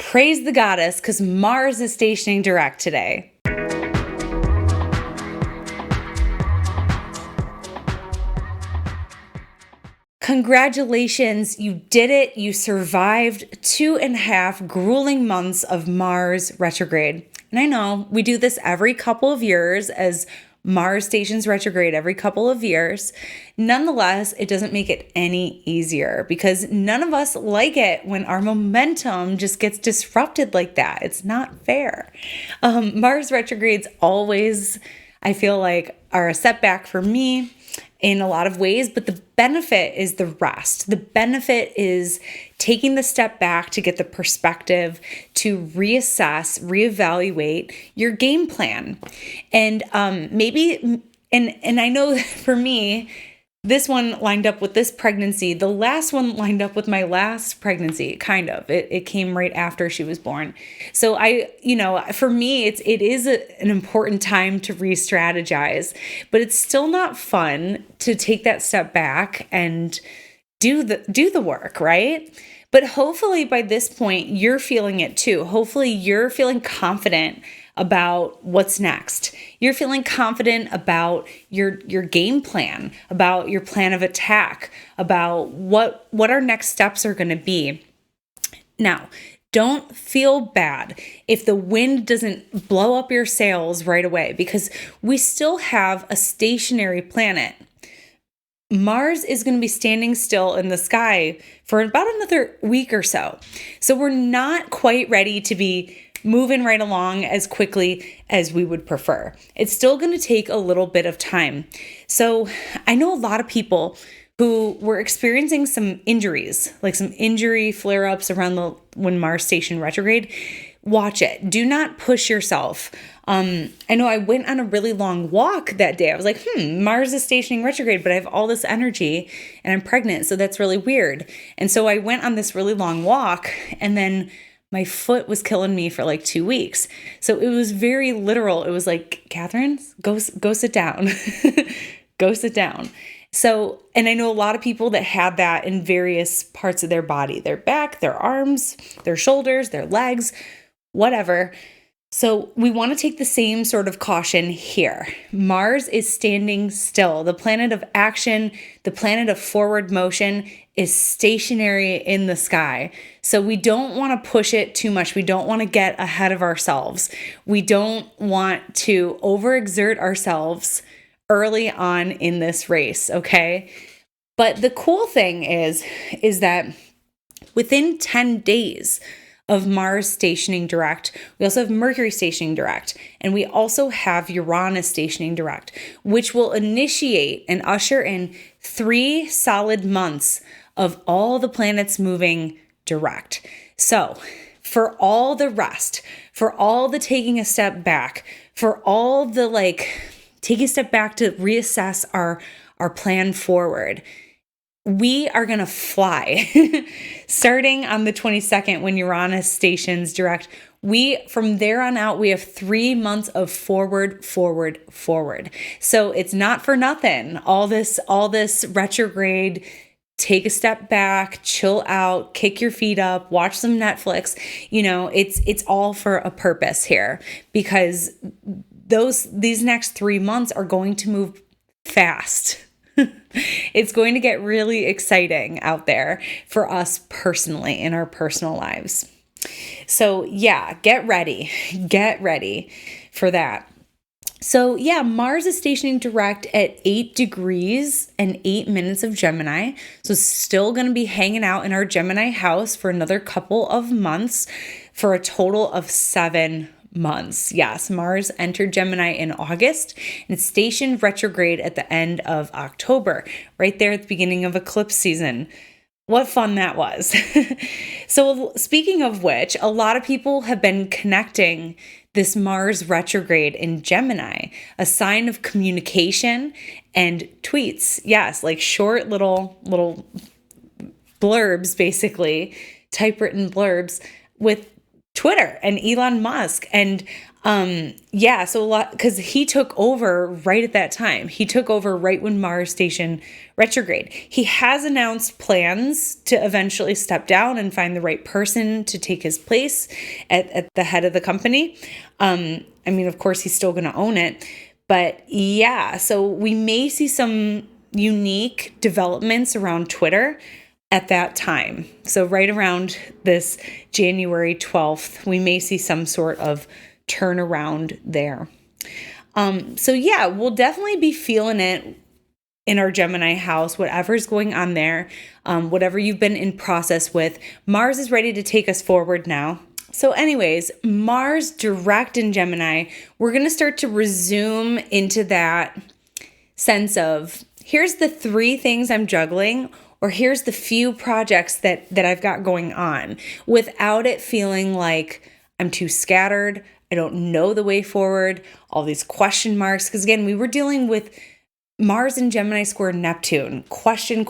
praise the goddess because Mars is stationing direct today. Congratulations, you did it. You survived 2.5 grueling months of Mars retrograde. And I know we do this every couple of years as Mars stations retrograde every couple of years. Nonetheless, it doesn't make it any easier because none of us like it when our momentum just gets disrupted like that. It's not fair. Mars retrogrades always, I feel like, are a setback for me in a lot of ways, but the benefit is the rest. The benefit is taking the step back to get the perspective to reassess, reevaluate your game plan. And maybe, and I know for me, this one lined up with this pregnancy. The last one lined up with my last pregnancy, kind of. It came right after she was born. So for me, it is an important time to re-strategize, but it's still not fun to take that step back and do the work, right? But hopefully by this point, you're feeling it too. Hopefully you're feeling confident about what's next. You're feeling confident about your game plan, about your plan of attack, about what our next steps are going to be. Now, don't feel bad if the wind doesn't blow up your sails right away, because we still have a stationary planet. Mars is going to be standing still in the sky for about another week or so. So we're not quite ready to be moving right along as quickly as we would prefer. It's still going to take a little bit of time. So I know a lot of people who were experiencing some injuries, like some injury flare-ups around when Mars station retrograde. Watch it. Do not push yourself. I know I went on a really long walk that day. I was like, Mars is stationing retrograde, but I have all this energy and I'm pregnant. So that's really weird. And so I went on this really long walk, and then my foot was killing me for like 2 weeks. So it was very literal. It was like, Catherine, go sit down. Go sit down. So, and I know a lot of people that had that in various parts of their body, their back, their arms, their shoulders, their legs, whatever. So we want to take the same sort of caution here. Mars is standing still. The planet of action, the planet of forward motion is stationary in the sky. So we don't want to push it too much. We don't want to get ahead of ourselves. We don't want to overexert ourselves early on in this race, okay? But the cool thing is that within 10 days of Mars stationing direct, we also have Mercury stationing direct, and we also have Uranus stationing direct, which will initiate and usher in 3 solid months of all the planets moving direct. So for all the rest, for all the taking a step back, for all the take a step back to reassess our plan forward, we are going to fly. Starting on the 22nd when Uranus stations direct, from there on out, we have 3 months of forward. So it's not for nothing. All this retrograde, take a step back, chill out, kick your feet up, watch some Netflix. It's all for a purpose here, because these next 3 months are going to move fast. It's going to get really exciting out there for us personally in our personal lives. So yeah, get ready for that. So yeah, Mars is stationing direct at 8 degrees and 8 minutes of Gemini. So it's still going to be hanging out in our Gemini house for another couple of months, for a total of 7 months. Yes, Mars entered Gemini in August and stationed retrograde at the end of October, right there at the beginning of eclipse season. What fun that was. So speaking of which, a lot of people have been connecting this Mars retrograde in Gemini, a sign of communication and tweets. Yes, like short little blurbs, basically, typewritten blurbs with Twitter and Elon Musk. And so a lot, because he took over right at that time. He took over right when Mars station retrograde. He has announced plans to eventually step down and find the right person to take his place at the head of the company. Of course, he's still going to own it. But yeah, so we may see some unique developments around Twitter at that time. So right around this January 12th, we may see some sort of turnaround there. We'll definitely be feeling it in our Gemini house, whatever's going on there, whatever you've been in process with. Mars is ready to take us forward now. So anyways, Mars direct in Gemini, we're going to start to resume into that sense of, here's the 3 things I'm juggling, or here's the few projects that I've got going on, without it feeling like I'm too scattered, I don't know the way forward, all these question marks. Because again, we were dealing with Mars in Gemini square Neptune, question.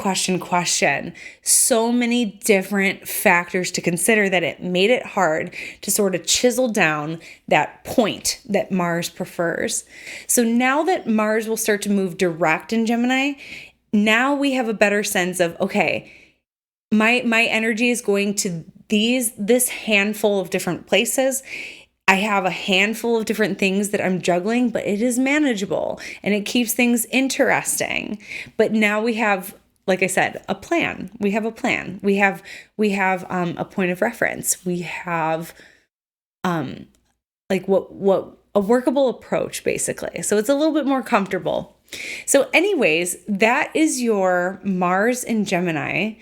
So many different factors to consider that it made it hard to sort of chisel down that point that Mars prefers. So now that Mars will start to move direct in Gemini, now we have a better sense of, okay, my energy is going to this handful of different places. I have a handful of different things that I'm juggling, but it is manageable and it keeps things interesting. But now we have, like I said, a plan. We have a plan. We have a point of reference. We have what a workable approach, basically. So it's a little bit more comfortable. So anyways, that is your Mars in Gemini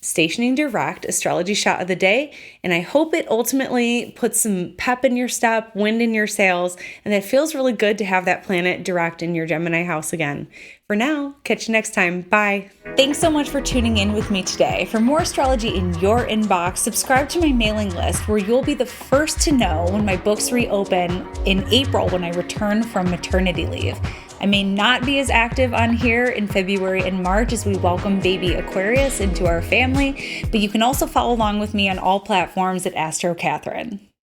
stationing direct astrology shot of the day. And I hope it ultimately puts some pep in your step, wind in your sails, and it feels really good to have that planet direct in your Gemini house again. For now, catch you next time. Bye. Thanks so much for tuning in with me today. For more astrology in your inbox, subscribe to my mailing list where you'll be the first to know when my books reopen in April when I return from maternity leave. I may not be as active on here in February and March as we welcome baby Aquarius into our family, but you can also follow along with me on all platforms at Astro Catherine.